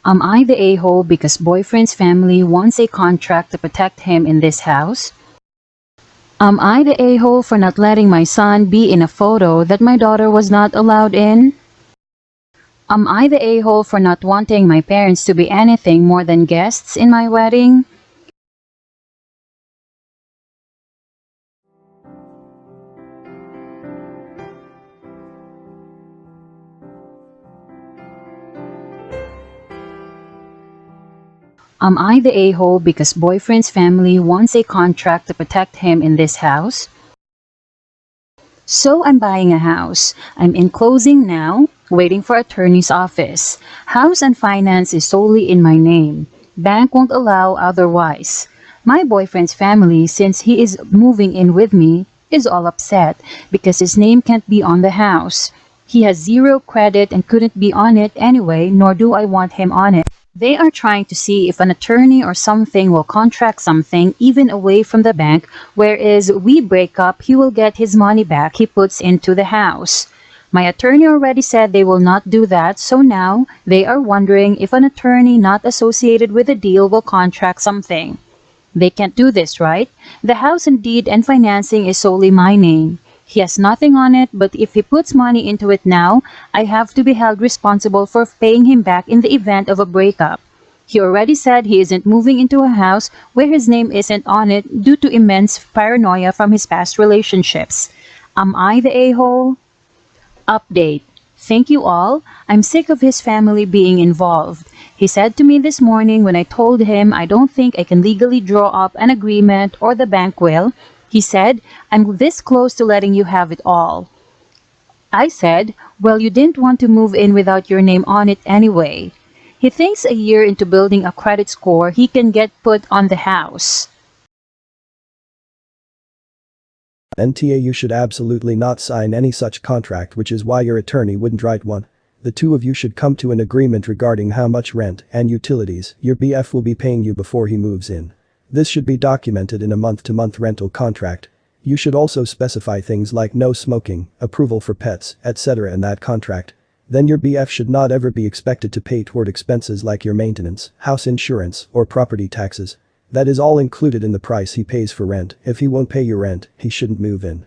Am I the a-hole because boyfriend's family wants a contract to protect him in this house? Am I the a-hole for not letting my son be in a photo that my daughter was not allowed in? Am I the a-hole for not wanting my parents to be anything more than guests in my wedding? Am I the a-hole because boyfriend's family wants a contract to protect him in this house? So I'm buying a house. I'm in closing now, waiting for attorney's office. House and finance is solely in my name. Bank won't allow otherwise. My boyfriend's family, since he is moving in with me, is all upset because his name can't be on the house. He has zero credit and couldn't be on it anyway, nor do I want him on it. They are trying to see if an attorney or something will contract something even away from the bank, whereas we break up, he will get his money back he puts into the house. My attorney already said they will not do that, so now they are wondering if an attorney not associated with the deal will contract something. They can't do this, right? The house and deed and financing is solely my name. He has nothing on it, but if he puts money into it now, I have to be held responsible for paying him back in the event of a breakup. He already said he isn't moving into a house where his name isn't on it due to immense paranoia from his past relationships. Am I the a-hole? Update. Thank you all. I'm sick of his family being involved. He said to me this morning when I told him I don't think I can legally draw up an agreement or the bank will. He said, I'm this close to letting you have it all. I said, well, you didn't want to move in without your name on it anyway. He thinks a year into building a credit score, he can get put on the house. AmItheA, you should absolutely not sign any such contract, which is why your attorney wouldn't write one. The two of you should come to an agreement regarding how much rent and utilities your BF will be paying you before he moves in. This should be documented in a month-to-month rental contract. You should also specify things like no smoking, approval for pets, etc. in that contract. Then your BF should not ever be expected to pay toward expenses like your maintenance, house insurance, or property taxes. That is all included in the price he pays for rent. If he won't pay your rent, he shouldn't move in.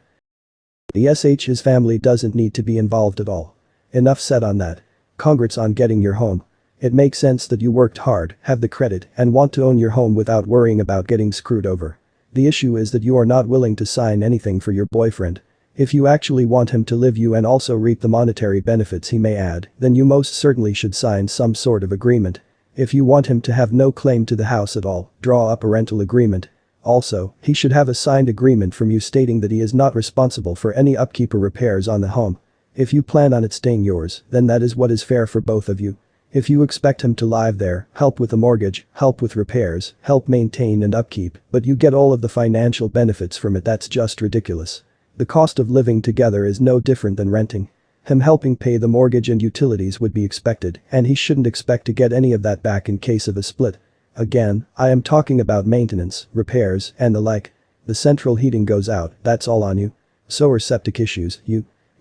His family doesn't need to be involved at all. Enough said on that. Congrats on getting your home. It makes sense that you worked hard, have the credit, and want to own your home without worrying about getting screwed over. The issue is that you are not willing to sign anything for your boyfriend. If you actually want him to live you and also reap the monetary benefits he may add, then you most certainly should sign some sort of agreement. If you want him to have no claim to the house at all, draw up a rental agreement. Also, he should have a signed agreement from you stating that he is not responsible for any upkeep or repairs on the home. If you plan on it staying yours, then that is what is fair for both of you. If you expect him to live there, help with the mortgage, help with repairs, help maintain and upkeep, but you get all of the financial benefits from it, that's just ridiculous. The cost of living together is no different than renting. Him helping pay the mortgage and utilities would be expected, and he shouldn't expect to get any of that back in case of a split. Again, I am talking about maintenance, repairs, and the like. The central heating goes out, that's all on you. So are septic issues,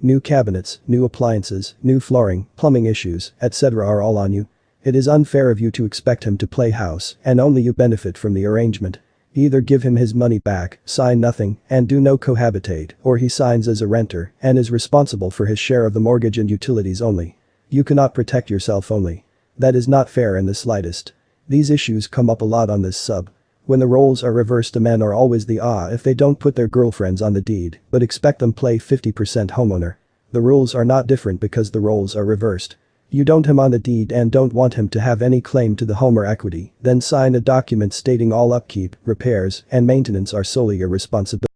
new cabinets, new appliances, new flooring, plumbing issues, etc. are all on you. It is unfair of you to expect him to play house and only you benefit from the arrangement. Either give him his money back, sign nothing, and do no cohabitate, or he signs as a renter and is responsible for his share of the mortgage and utilities only. You cannot protect yourself only. That is not fair in the slightest. These issues come up a lot on this sub. When the roles are reversed, the men are always the if they don't put their girlfriends on the deed, but expect them play 50% homeowner. The rules are not different because the roles are reversed. You don't him on the deed and don't want him to have any claim to the home or equity, then sign a document stating all upkeep, repairs, and maintenance are solely your responsibility.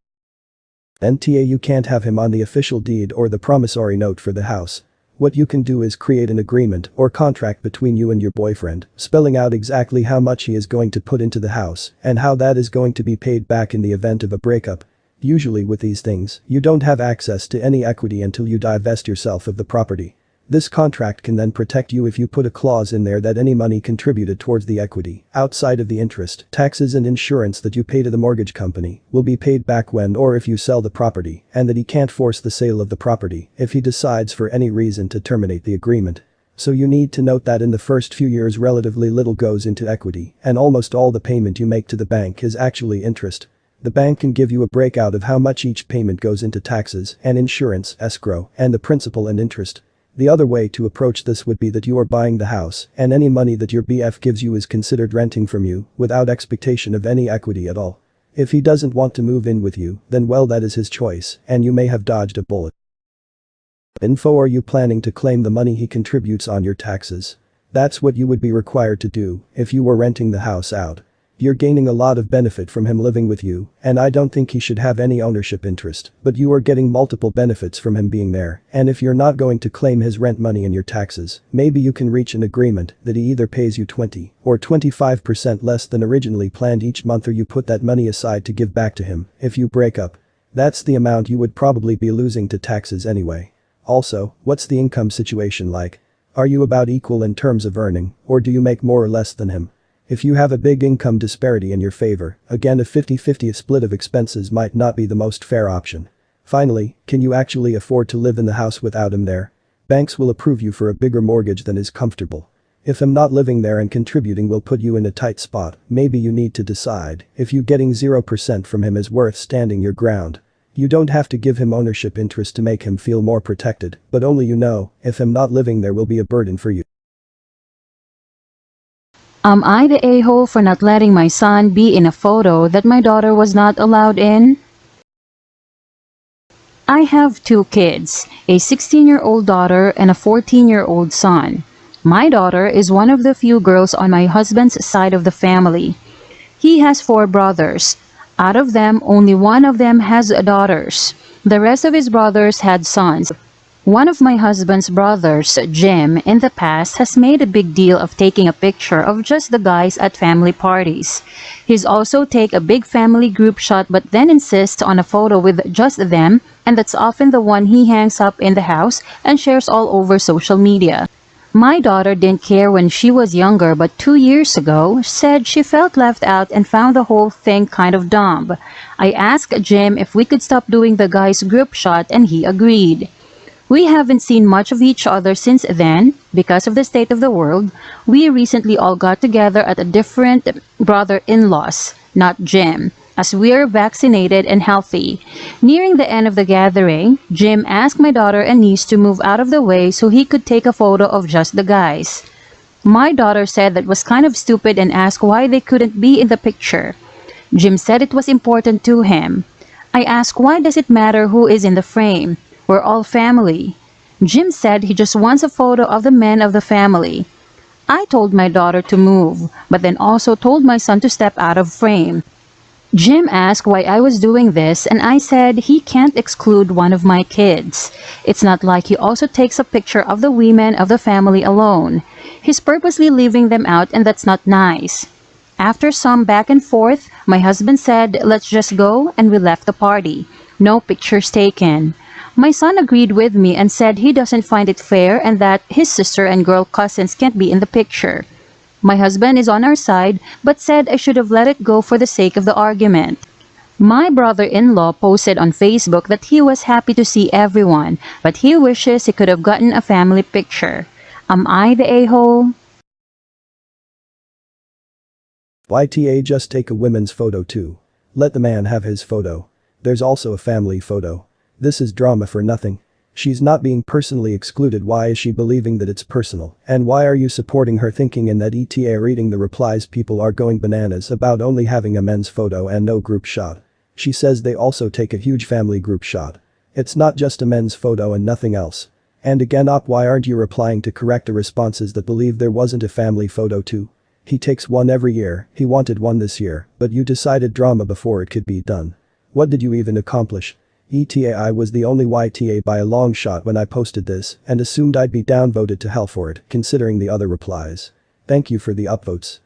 You can't have him on the official deed or the promissory note for the house. What you can do is create an agreement or contract between you and your boyfriend, spelling out exactly how much he is going to put into the house and how that is going to be paid back in the event of a breakup. Usually with these things, you don't have access to any equity until you divest yourself of the property. This contract can then protect you if you put a clause in there that any money contributed towards the equity, outside of the interest, taxes and insurance that you pay to the mortgage company, will be paid back when or if you sell the property, and that he can't force the sale of the property if he decides for any reason to terminate the agreement. So you need to note that in the first few years relatively little goes into equity and almost all the payment you make to the bank is actually interest. The bank can give you a breakout of how much each payment goes into taxes and insurance, escrow, and the principal and interest. The other way to approach this would be that you are buying the house and any money that your BF gives you is considered renting from you without expectation of any equity at all. If he doesn't want to move in with you, then well that is his choice and you may have dodged a bullet. Info: are you planning to claim the money he contributes on your taxes? That's what you would be required to do if you were renting the house out. You're gaining a lot of benefit from him living with you, and I don't think he should have any ownership interest, but you are getting multiple benefits from him being there, and if you're not going to claim his rent money in your taxes, maybe you can reach an agreement that he either pays you 20 or 25% less than originally planned each month or you put that money aside to give back to him if you break up. That's the amount you would probably be losing to taxes anyway. Also, what's the income situation like? Are you about equal in terms of earning, or do you make more or less than him? If you have a big income disparity in your favor, again a 50-50 split of expenses might not be the most fair option. Finally, can you actually afford to live in the house without him there? Banks will approve you for a bigger mortgage than is comfortable. If him not living there and contributing will put you in a tight spot, maybe you need to decide if you getting 0% from him is worth standing your ground. You don't have to give him ownership interest to make him feel more protected, but only if him not living there will be a burden for you. Am I the a-hole for not letting my son be in a photo that my daughter was not allowed in? I have two kids, a 16-year-old daughter and a 14-year-old son. My daughter is one of the few girls on my husband's side of the family. He has 4 brothers. Out of them, only one of them has daughters. The rest of his brothers had sons. One of my husband's brothers, Jim, in the past has made a big deal of taking a picture of just the guys at family parties. He's also take a big family group shot but then insists on a photo with just them, and that's often the one he hangs up in the house and shares all over social media. My daughter didn't care when she was younger, but 2 years ago said she felt left out and found the whole thing kind of dumb. I asked Jim if we could stop doing the guys group shot and he agreed. We haven't seen much of each other since then, because of the state of the world. We recently all got together at a different brother-in-laws, not Jim, as we're vaccinated and healthy. Nearing the end of the gathering, Jim asked my daughter and niece to move out of the way so he could take a photo of just the guys. My daughter said that was kind of stupid and asked why they couldn't be in the picture. Jim said it was important to him. I asked why does it matter who is in the frame? We're all family. Jim said he just wants a photo of the men of the family. I told my daughter to move, but then also told my son to step out of frame. Jim asked why I was doing this and I said he can't exclude one of my kids. It's not like he also takes a picture of the women of the family alone. He's purposely leaving them out and that's not nice. After some back and forth, my husband said let's just go and we left the party. No pictures taken. My son agreed with me and said he doesn't find it fair and that his sister and girl cousins can't be in the picture. My husband is on our side but said I should have let it go for the sake of the argument. My brother-in-law posted on Facebook that he was happy to see everyone, but he wishes he could have gotten a family picture. Am I the a-hole? YTA, just take a women's photo too. Let the man have his photo. There's also a family photo. This is drama for nothing. She's not being personally excluded. Why is she believing that it's personal? And why are you supporting her thinking in that ETA? Reading the replies, people are going bananas about only having a men's photo and no group shot. She says they also take a huge family group shot. It's not just a men's photo and nothing else. And again, why aren't you replying to correct the responses that believe there wasn't a family photo too? He takes one every year. He wanted one this year, but you decided drama before it could be done. What did you even accomplish? ETA, I was the only YTA by a long shot when I posted this and assumed I'd be downvoted to hell for it, considering the other replies. Thank you for the upvotes.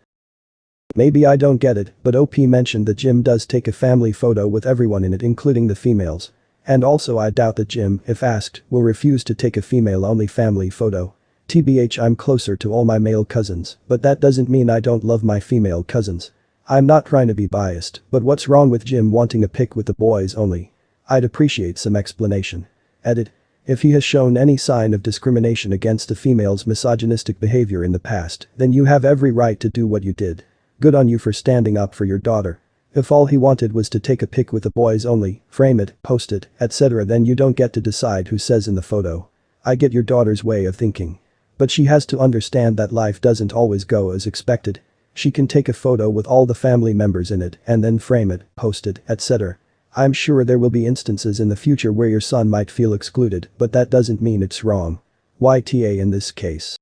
Maybe I don't get it, but OP mentioned that Jim does take a family photo with everyone in it, including the females. And also I doubt that Jim, if asked, will refuse to take a female-only family photo. TBH, I'm closer to all my male cousins, but that doesn't mean I don't love my female cousins. I'm not trying to be biased, but what's wrong with Jim wanting a pic with the boys only? I'd appreciate some explanation. Edit. If he has shown any sign of discrimination against a female's misogynistic behavior in the past, then you have every right to do what you did. Good on you for standing up for your daughter. If all he wanted was to take a pic with the boys only, frame it, post it, etc., then you don't get to decide who says in the photo. I get your daughter's way of thinking. But she has to understand that life doesn't always go as expected. She can take a photo with all the family members in it and then frame it, post it, etc. I'm sure there will be instances in the future where your son might feel excluded, but that doesn't mean it's wrong. YTA in this case.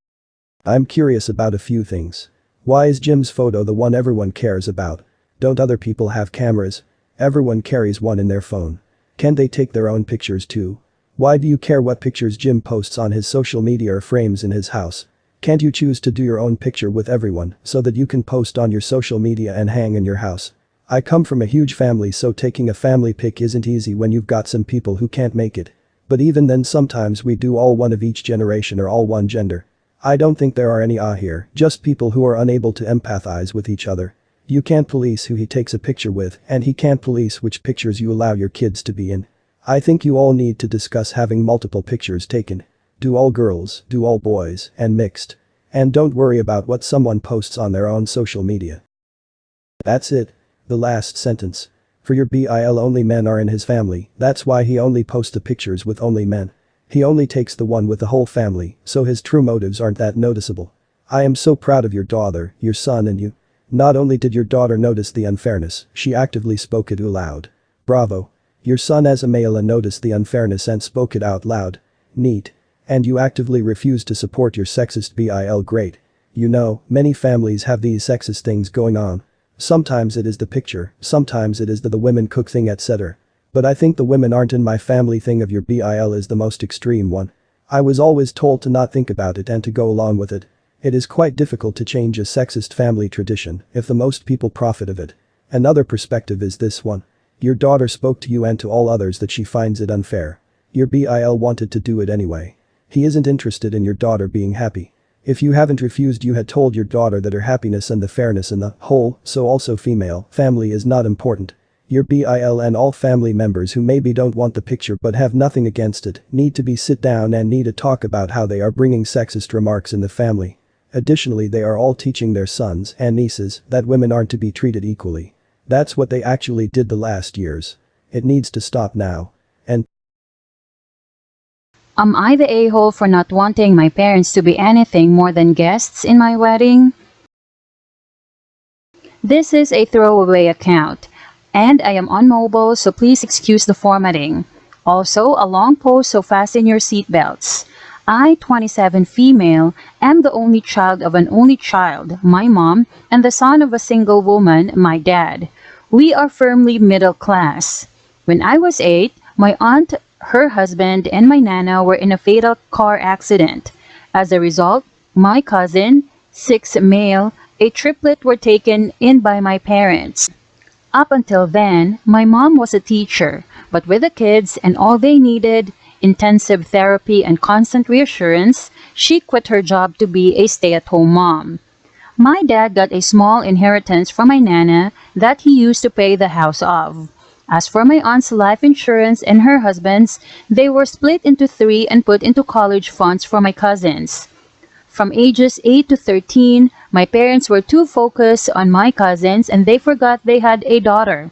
I'm curious about a few things. Why is Jim's photo the one everyone cares about? Don't other people have cameras? Everyone carries one in their phone. Can they take their own pictures too? Why do you care what pictures Jim posts on his social media or frames in his house? Can't you choose to do your own picture with everyone so that you can post on your social media and hang in your house? I come from a huge family, so taking a family pic isn't easy when you've got some people who can't make it. But even then sometimes we do all one of each generation or all one gender. I don't think there are any here, just people who are unable to empathize with each other. You can't police who he takes a picture with, and he can't police which pictures you allow your kids to be in. I think you all need to discuss having multiple pictures taken. Do all girls, do all boys, and mixed. And don't worry about what someone posts on their own social media. That's it. The last sentence. For your BIL, only men are in his family, that's why he only posts the pictures with only men. He only takes the one with the whole family, so his true motives aren't that noticeable. I am so proud of your daughter, your son, and you. Not only did your daughter notice the unfairness, she actively spoke it aloud. Bravo. Your son as a male noticed the unfairness and spoke it out loud. Neat. And you actively refused to support your sexist BIL. Great. You know, many families have these sexist things going on. Sometimes it is the picture, sometimes it is the women cook thing, etc. But I think the women aren't in my family thing of your BIL is the most extreme one. I was always told to not think about it and to go along with it. It is quite difficult to change a sexist family tradition if the most people profit of it. Another perspective is this one. Your daughter spoke to you and to all others that she finds it unfair. Your BIL wanted to do it anyway. He isn't interested in your daughter being happy. If you haven't refused, you had told your daughter that her happiness and the fairness in the whole, so also female, family is not important. Your BIL and all family members who maybe don't want the picture but have nothing against it need to sit down and need to talk about how they are bringing sexist remarks in the family. Additionally, they are all teaching their sons and nieces that women aren't to be treated equally. That's what they actually did the last years. It needs to stop now. And Am I the a-hole for not wanting my parents to be anything more than guests in my wedding? This is a throwaway account, and I am on mobile, so please excuse the formatting. Also, a long post, so fasten your seatbelts. I, 27 female, am the only child of an only child, my mom, and the son of a single woman, my dad. We are firmly middle class. When I was 8, my aunt, her husband, and my nana were in a fatal car accident. As a result, my cousin, 6 male, a triplet were taken in by my parents. Up until then, my mom was a teacher, but with the kids and all they needed, intensive therapy and constant reassurance, she quit her job to be a stay-at-home mom. My dad got a small inheritance from my nana that he used to pay the house off. As for my aunt's life insurance and her husband's, they were split into 3 and put into college funds for my cousins. From ages 8 to 13, my parents were too focused on my cousins and they forgot they had a daughter.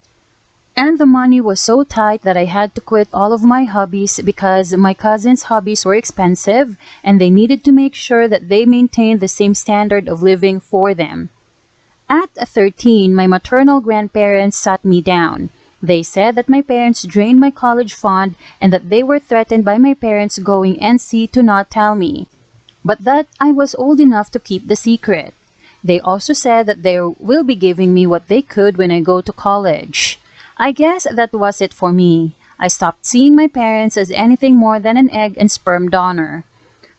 And the money was so tight that I had to quit all of my hobbies because my cousins' hobbies were expensive and they needed to make sure that they maintained the same standard of living for them. At 13, my maternal grandparents sat me down. They said that my parents drained my college fund and that they were threatened by my parents going NC to not tell me, but that I was old enough to keep the secret. They also said that they will be giving me what they could when I go to college. I guess that was it for me. I stopped seeing my parents as anything more than an egg and sperm donor.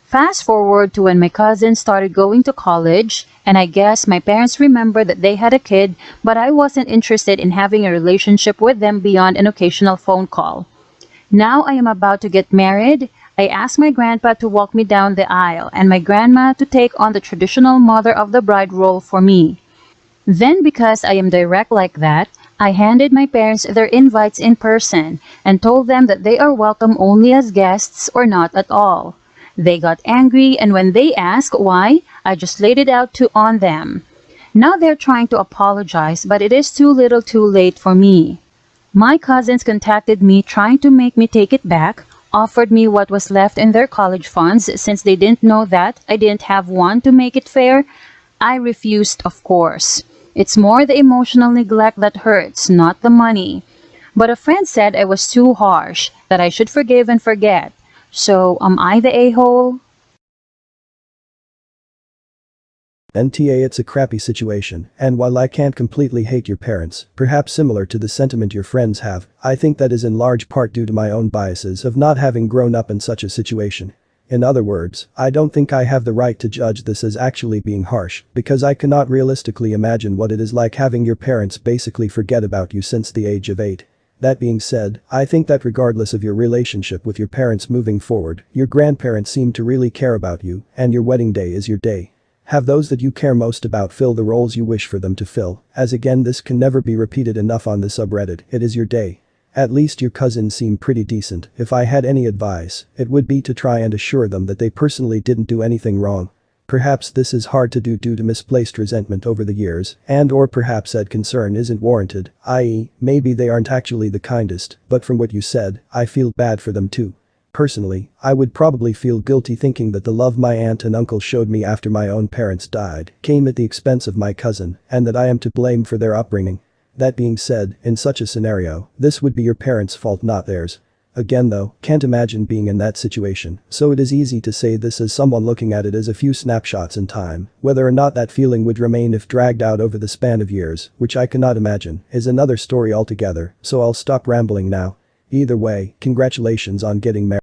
Fast forward to when my cousins started going to college, and I guess my parents remembered that they had a kid, but I wasn't interested in having a relationship with them beyond an occasional phone call. Now I am about to get married. I asked my grandpa to walk me down the aisle and my grandma to take on the traditional mother of the bride role for me. Then because I am direct like that, I handed my parents their invites in person and told them that they are welcome only as guests or not at all. They got angry, and when they asked why, I just laid it out on them. Now they're trying to apologize, but it is too little too late for me. My cousins contacted me trying to make me take it back, offered me what was left in their college funds since they didn't know that I didn't have one to make it fair. I refused, of course. It's more the emotional neglect that hurts, not the money. But a friend said I was too harsh, that I should forgive and forget. So, am I the a-hole? NTA, it's a crappy situation, and while I can't completely hate your parents, perhaps similar to the sentiment your friends have, I think that is in large part due to my own biases of not having grown up in such a situation. In other words, I don't think I have the right to judge this as actually being harsh, because I cannot realistically imagine what it is like having your parents basically forget about you since the age of 8. That being said, I think that regardless of your relationship with your parents moving forward, your grandparents seem to really care about you, and your wedding day is your day. Have those that you care most about fill the roles you wish for them to fill, as again this can never be repeated enough on the subreddit, it is your day. At least your cousins seem pretty decent. If I had any advice, it would be to try and assure them that they personally didn't do anything wrong. Perhaps this is hard to do due to misplaced resentment over the years, and or perhaps that concern isn't warranted, i.e., maybe they aren't actually the kindest, but from what you said, I feel bad for them too. Personally, I would probably feel guilty thinking that the love my aunt and uncle showed me after my own parents died came at the expense of my cousin, and that I am to blame for their upbringing. That being said, in such a scenario, this would be your parents' fault, not theirs. Again though, can't imagine being in that situation, so it is easy to say this as someone looking at it as a few snapshots in time. Whether or not that feeling would remain if dragged out over the span of years, which I cannot imagine, is another story altogether, so I'll stop rambling now. Either way, congratulations on getting married.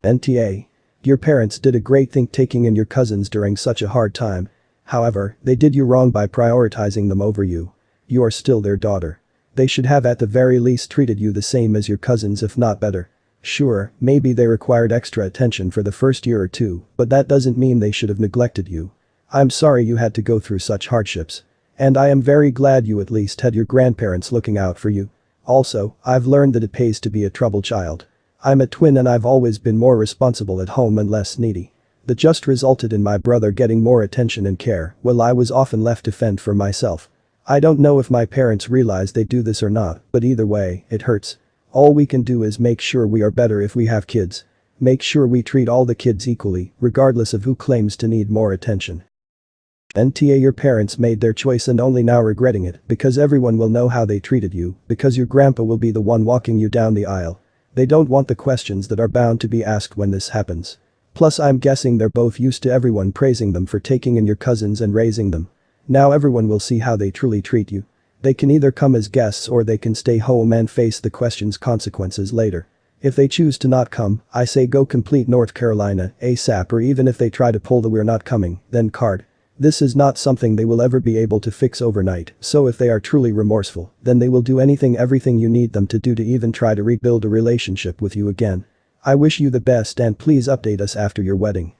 NTA. Your parents did a great thing taking in your cousins during such a hard time. However, they did you wrong by prioritizing them over you. You are still their daughter. They should have at the very least treated you the same as your cousins, if not better. Sure, maybe they required extra attention for the first year or two, but that doesn't mean they should have neglected you. I'm sorry you had to go through such hardships. And I am very glad you at least had your grandparents looking out for you. Also, I've learned that it pays to be a troubled child. I'm a twin and I've always been more responsible at home and less needy. That just resulted in my brother getting more attention and care, while I was often left to fend for myself. I don't know if my parents realize they do this or not, but either way, it hurts. All we can do is make sure we are better if we have kids. Make sure we treat all the kids equally, regardless of who claims to need more attention. NTA, your parents made their choice and only now regretting it, because everyone will know how they treated you, because your grandpa will be the one walking you down the aisle. They don't want the questions that are bound to be asked when this happens. Plus I'm guessing they're both used to everyone praising them for taking in your cousins and raising them. Now everyone will see how they truly treat you. They can either come as guests or they can stay home and face the question's consequences later. If they choose to not come, I say go complete North Carolina, ASAP, or even if they try to pull the "we're not coming" then card. This is not something they will ever be able to fix overnight, so if they are truly remorseful, then they will do everything you need them to do to even try to rebuild a relationship with you again. I wish you the best and please update us after your wedding.